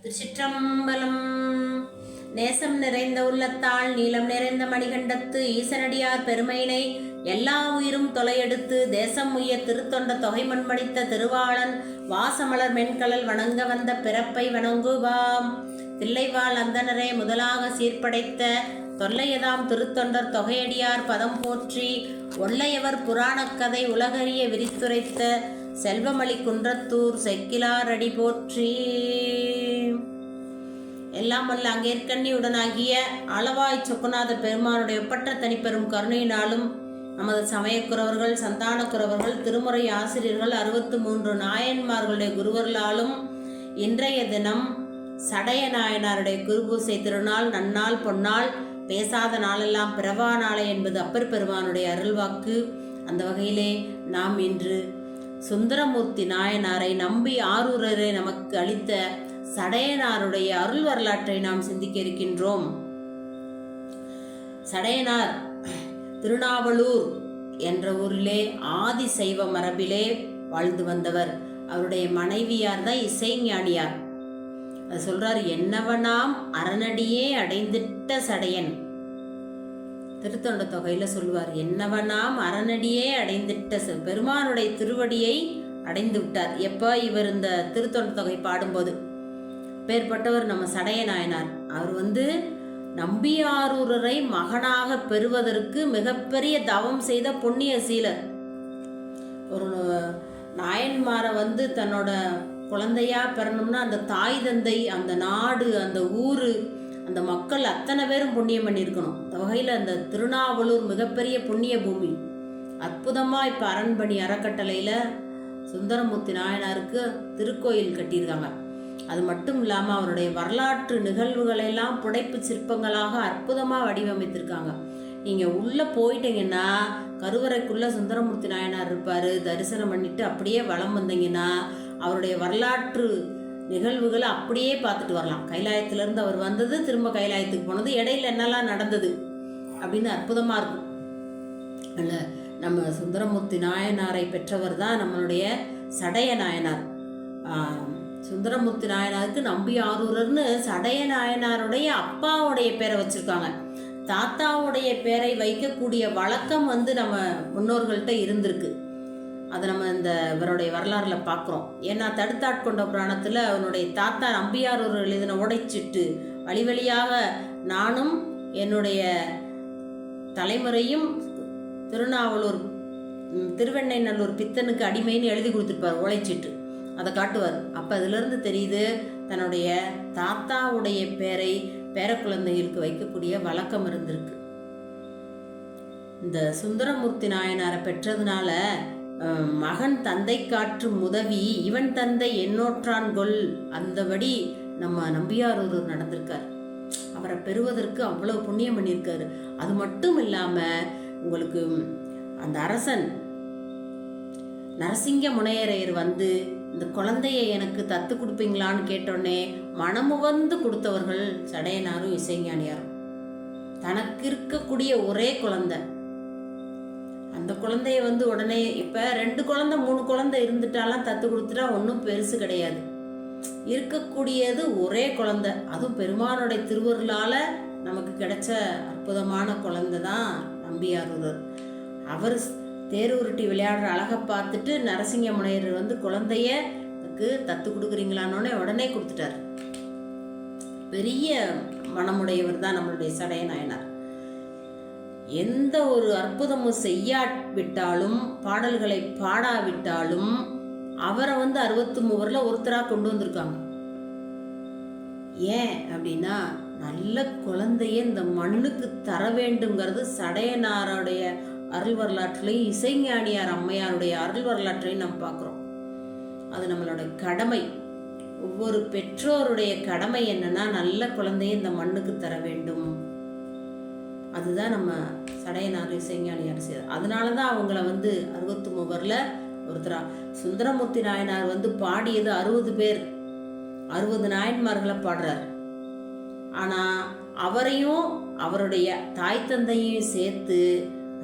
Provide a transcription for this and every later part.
திருச்சிற்றம்பலம். நேசம் நிறைந்த உள்ளத்தால் நீளம் நிறைந்த மணிகண்டத்து ஈசனடியார் பெருமையினை எல்லா உயிரும் தொலையெடுத்து தேசம் உய்ய திருத்தொண்ட தொகை மண்மடித்த திருவாளன் வாசமலர் மென்கலல் வணங்க வந்த பிறப்பை வணங்குவாம். தில்லைவாழ் அந்தனரே முதலாக சீர்படைத்த தொல்லையதாம் திருத்தொண்டர் தொகையடியார் பதம் போற்றி ஒல்லையவர் புராணக்கதை உலகறிய விரித்துரைத்த செல்வமளி குன்றத்தூர் செக்கிலார் அடி போற்றி. எல்லாம் வல்ல அங்கேற்கண்ணி உடனாகிய அளவாய் சொக்குநாத பெருமானுடைய ஒப்பற்ற தனிப்பெரும் கருணையினாலும் நமது சமயக்குறவர்கள் சந்தானக்குறவர்கள் திருமுறை ஆசிரியர்கள் 63 நாயன்மார்களுடைய குருவர்களாலும் இன்றைய தினம் சடைய நாயனாருடைய குருபூசை திருநாள் நன்னாள் பொன்னாள் பேசாத நாளெல்லாம் பிறவா நாளை என்பது அப்பர் பெருமானுடைய அருள்வாக்கு. அந்த வகையிலே நாம் இன்று சுந்தரமூர்த்தி நாயனாரை நம்பி ஆரூரரை நமக்கு அளித்த சடையனாருடைய அருள் வரலாற்றை நாம் சிந்திக்க இருக்கின்றோம். சடையனார் திருநாவலூர் என்ற ஊரிலே ஆதி சைவ மரபிலே வாழ்ந்து வந்தவர். அவருடைய மனைவியார் தான் இசைஞானியார். அது சொல்றார், என்னவனாம் அரணடியே அடைந்திட்ட சடையன். திருத்தொண்ட தொகையில சொல்லுவார், என்னவனாம் அரணடியே அடைந்திட்ட பெருமானுடைய திருவடியை அடைந்து விட்டார். எப்ப இவர் இந்த திருத்தொண்ட தொகை பாடும்போது பேர்பட்டவர் நம்ம சடைய நாயனார். அவர் நம்பியாரூரரை மகனாக பெறுவதற்கு மிகப்பெரிய தவம் செய்த புண்ணிய சீலர். ஒரு நாயன்மாரை தன்னோட குழந்தையா பெறணும்னா அந்த தாய் தந்தை, அந்த நாடு, அந்த ஊரு, அந்த மக்கள் அத்தனை பேரும் புண்ணியம் பண்ணியிருக்கணும். அந்த வகையில் அந்த திருநாவலூர் மிகப்பெரிய புண்ணிய பூமி. அற்புதமாக இப்போ அரண்மனை அறக்கட்டளையில் சுந்தரமூர்த்தி நாயனாருக்கு திருக்கோயில் கட்டியிருக்காங்க. அது மட்டும் இல்லாமல் அவருடைய வரலாற்று நிகழ்வுகளெல்லாம் புடைப்பு சிற்பங்களாக அற்புதமாக வடிவமைத்திருக்காங்க. நீங்கள் உள்ளே போயிட்டீங்கன்னா கருவறைக்குள்ளே சுந்தரமூர்த்தி நாயனார் இருப்பார். தரிசனம் பண்ணிட்டு அப்படியே வலம் வந்தீங்கன்னா அவருடைய வரலாற்று நிகழ்வுகளை அப்படியே பார்த்துட்டு வரலாம். கைலாயத்திலிருந்து அவர் வந்தது, திரும்ப கைலாயத்துக்கு போனது, இடையில என்னெல்லாம் நடந்தது அப்படின்னு அற்புதமாக இருக்கும். அதில் நம்ம சுந்தரமூர்த்தி நாயனாரை பெற்றவர் தான் நம்மளுடைய சடைய நாயனார். சுந்தரமூர்த்தி நாயனாருக்கு நம்பி ஆரூரர்னு சடைய நாயனாருடைய அப்பாவுடைய பேரை வச்சிருக்காங்க. தாத்தாவுடைய பேரை வைக்கக்கூடிய வழக்கம் நம்ம முன்னோர்கள்ட்ட இருந்திருக்கு. அதை நம்ம இவருடைய வரலாறுல பார்க்குறோம். ஏன்னா தடுத்தாட்கொண்ட புராணத்தில் அவனுடைய தாத்தா நம்பியாரூர் எழுதின உடைச்சிட்டு வழி வழியாக நானும் என்னுடைய தலைமுறையும் திருநாவலூர் திருவெண்ணைநல்லூர் பித்தனுக்கு அடிமைன்னு எழுதி கொடுத்துருப்பார் உழைச்சிட்டு. அதை காட்டுவார். அப்போ அதிலிருந்து தெரியுது தன்னுடைய தாத்தாவுடைய பேரை பேர குழந்தைகளுக்கு வைக்கக்கூடிய வழக்கம் இருந்திருக்கு. இந்த சுந்தரமூர்த்தி நாயனாரை பெற்றதுனால மகன் தந்தை காற்றும் உதவி இவன் தந்தை என்னோற்றான் கொல், அந்தபடி நம்ம நம்பியாரூர் நடந்திருக்கார். அவரை பெறுவதற்கு அவ்வளவு புண்ணியம் பண்ணியிருக்காரு. அது மட்டும் இல்லாம உங்களுக்கு அந்த அரசன் நரசிங்க முனையரையர் இந்த குழந்தைய எனக்கு தத்து கொடுப்பீங்களான்னு கேட்டோடனே மனமுவந்து கொடுத்தவர்கள் சடையனாரும் இசைஞானியாரும். தனக்கு இருக்கக்கூடிய ஒரே குழந்தை, அந்த குழந்தைய உடனே இப்ப 2 குழந்தை 3 குழந்தை இருந்துட்டாலாம் தத்து கொடுத்துட்டா ஒன்றும் பெருசு கிடையாது. இருக்கக்கூடியது ஒரே குழந்தை, அதுவும் பெருமானுடைய திருவருளால நமக்கு கிடைச்ச அற்புதமான குழந்தை தான் நம்பியாரூரர். அவர் தேரூருட்டி விளையாடுற அழகை பார்த்துட்டு நரசிங்க முனையர் குழந்தைய தத்து கொடுக்குறீங்களான்னே உடனே கொடுத்துட்டார். பெரிய மனமுடையவர் தான் நம்மளுடைய சடைய நாயனார். எந்த ஒரு அற்புதமும் செய்யாவிட்டாலும் பாடல்களை பாடாவிட்டாலும் அவரை 63 ஒருத்தராக கொண்டு வந்திருக்காங்க. ஏன் அப்படின்னா நல்ல குழந்தைய இந்த மண்ணுக்கு தர வேண்டுங்கிறது சடையனாருடைய அருள் வரலாற்றிலையும் இசைஞானியார் அம்மையாருடைய அருள் வரலாற்றையும் நம்ம பார்க்குறோம். அது நம்மளோட கடமை. ஒவ்வொரு பெற்றோருடைய கடமை என்னன்னா நல்ல குழந்தைய இந்த மண்ணுக்கு தர வேண்டும். அதுதான் நம்ம சடையனார் இசைஞானியார் செய்தார். அதனாலதான் அவங்கள 63 ஒருத்தரா சுந்தரமூர்த்தி நாயனார் பாடியது 60 பேர், 60 நாயன்மார்களை பாடுறார். ஆனா அவரையும் அவருடைய தாய் தந்தையும் சேர்த்து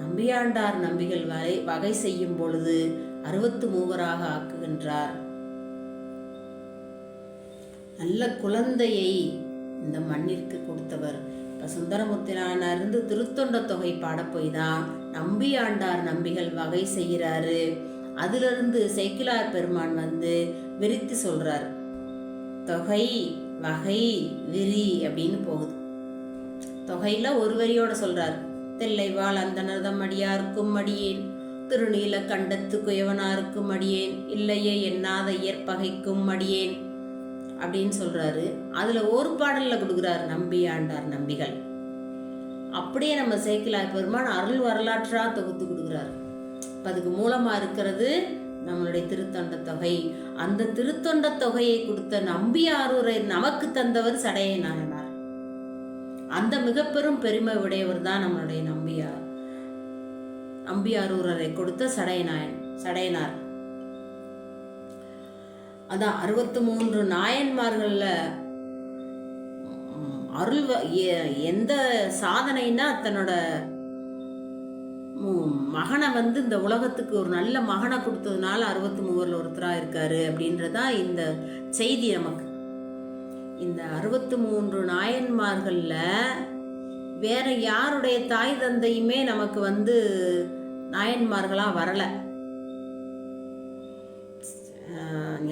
நம்பியாண்டார் நம்பிகள் வகை செய்யும் பொழுது 63 ஆக்குகின்றார். நல்ல குழந்தையை இந்த மண்ணிற்கு கொடுத்தவர். இப்போ சுந்தரமூர்த்தி நாயனார் இருந்து திருத்தொண்ட தொகை பாட போய் தான் நம்பி ஆண்டார் நம்பிகள் வகை செய்கிறாரு. அதிலிருந்து சேக்கிழார் பெருமான் விரித்து சொல்றார். தொகை வகை விரி அப்படின்னு போகுது. தொகையில ஒரு வரியோட சொல்றார். தெல்லைவாள் அந்தனர்தம் அடியாருக்கும் அடியேன், திருநீல கண்டத்து குயவனாருக்கும் அடியேன், இல்லையே எண்ணாத இயற்பகைக்கும் அடியேன் அப்படின்னு சொல்றாரு. அதுல ஒரு பாடல்ல கொடுக்குறாரு நம்பி ஆண்டார் நம்பிகள். அப்படியே நம்ம சேக்கிழார் பெருமான் அருள் வரலாற்றா தொகுத்து கொடுக்குறாரு. அதுக்கு மூலமா இருக்கிறது நம்மளுடைய திருத்தொண்ட தொகை. அந்த திருத்தொண்ட தொகையை கொடுத்த நம்பியாரூரை நமக்கு தந்தவர் சடைய நாயனார். அந்த மிக பெரும் பெருமை உடையவர் தான் நம்மளுடைய நம்பியாரூரரை கொடுத்த சடையனார். அதான் 63 நாயன்மார்கள்ல அருள் எந்த சாதனைனா தன்னோட மகனை இந்த உலகத்துக்கு ஒரு நல்ல மகனை கொடுத்ததுனால 63 ஒருத்தரா இருக்காரு அப்படின்றதா இந்த செய்தி. நமக்கு இந்த 63 நாயன்மார்கள்ல வேற யாருடைய தாய் தந்தையுமே நமக்கு நாயன்மார்களா வரல.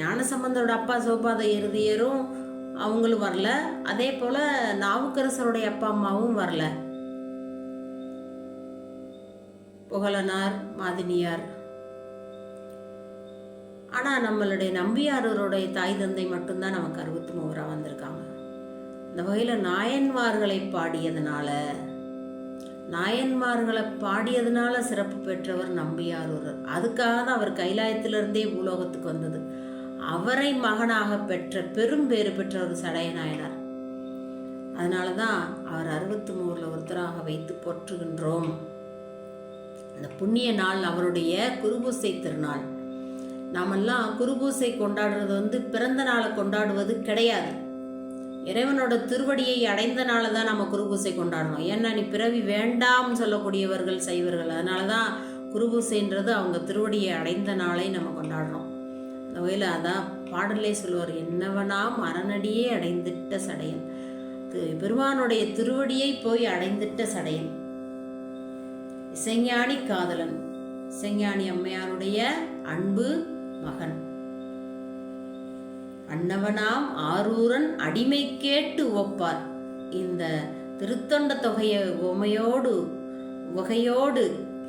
ஞானசம்பந்தரோட அப்பா சோபாத இருதியரும் அவங்களும் வரல. அதே போல நாவுக்கரசருடைய அப்பா அம்மாவும் வரல. புகழனார், மாதினியார். ஆனா நம்மளுடைய நம்பியாரூருடைய தாய் தந்தை மட்டும்தான் நமக்கு 63 வந்திருக்காங்க. இந்த வகையில நாயன்மார்களை பாடியதுனால சிறப்பு பெற்றவர் நம்பியாரூரர். அதுக்காக தான் அவர் கைலாயத்திலிருந்தே பூலோகத்துக்கு வந்தது. அவரை மகனாக பெற்ற பெரும் பேறு பெற்ற ஒரு சடைய நாயனார். அதனாலதான் அவர் 63 ஒருத்தராக வைத்து போற்றுகின்றோம். அந்த புண்ணிய நாள் அவருடைய குருபூசை திருநாள். நாமெல்லாம் குருபூசை கொண்டாடுறது பிறந்த நாளை கொண்டாடுவது கிடையாது. இறைவனோட திருவடியை அடைந்த நாளை தான் நம்ம குருபூசை கொண்டாடணும். ஏன்னா நீ பிறவி வேண்டாம் சொல்லக்கூடியவர்கள் சைவர்கள். அதனாலதான் குருபூசைன்றது அவங்க திருவடியை அடைந்த நாளை நம்ம கொண்டாடுறோம். இந்த வகையில் அதான் பாடலே சொல்லுவார், என்னவனாம் அரணடியே அடைந்திட்ட சடையன். பெருமானுடைய திருவடியை போய் அடைந்திட்ட சடையன். இசைஞானி காதலன், இசைஞானி அம்மையாருடைய அன்பு மகன். அன்னவனாம் ஆரூரன் அடிமை கேட்டு உவப்பார். இந்த திருத்தொண்ட தொகையை உவகையோடு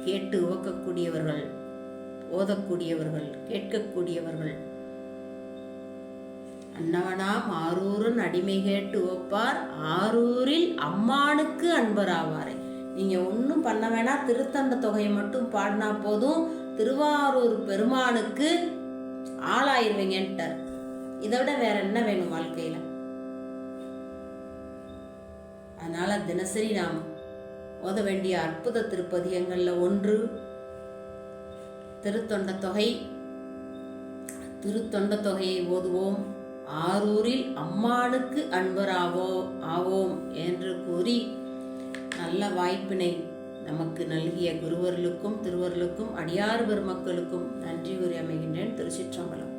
கேட்டு உவக்கக்கூடியவர்கள், ஓதக்கூடியவர்கள், கேட்கக்கூடியவர்கள். அன்னவனாம் ஆரூரன் அடிமை கேட்டு உவப்பார், ஆரூரில் அம்மானுக்கு அன்பராவாரே. நீங்க ஒன்றும் பண்ண வேணாம், திருத்தொண்ட தொகையை மட்டும் பாடினா போதும், திருவாரூர் பெருமானுக்கு ஆளாயிருவீங்கன்ட்டார். இதை விட வேற என்ன வேணும் வாழ்க்கையில? அதனால தினசரி நாம் ஓத வேண்டிய அற்புத திருப்பதிகங்கள்ல ஒன்று திருத்தொண்ட தொகை. திருத்தொண்ட தொகையை ஓதுவோம். ஆரூரில் அம்மானுக்கு ஆவோம் என்று கூறி நல்ல வாய்ப்பினை நமக்கு நல்கிய குருவர்களுக்கும் திருவர்களுக்கும் அடியார் பெருமக்களுக்கும் நன்றி கூறி அமைகின்றேன். திருச்சிற்றம்பலம்.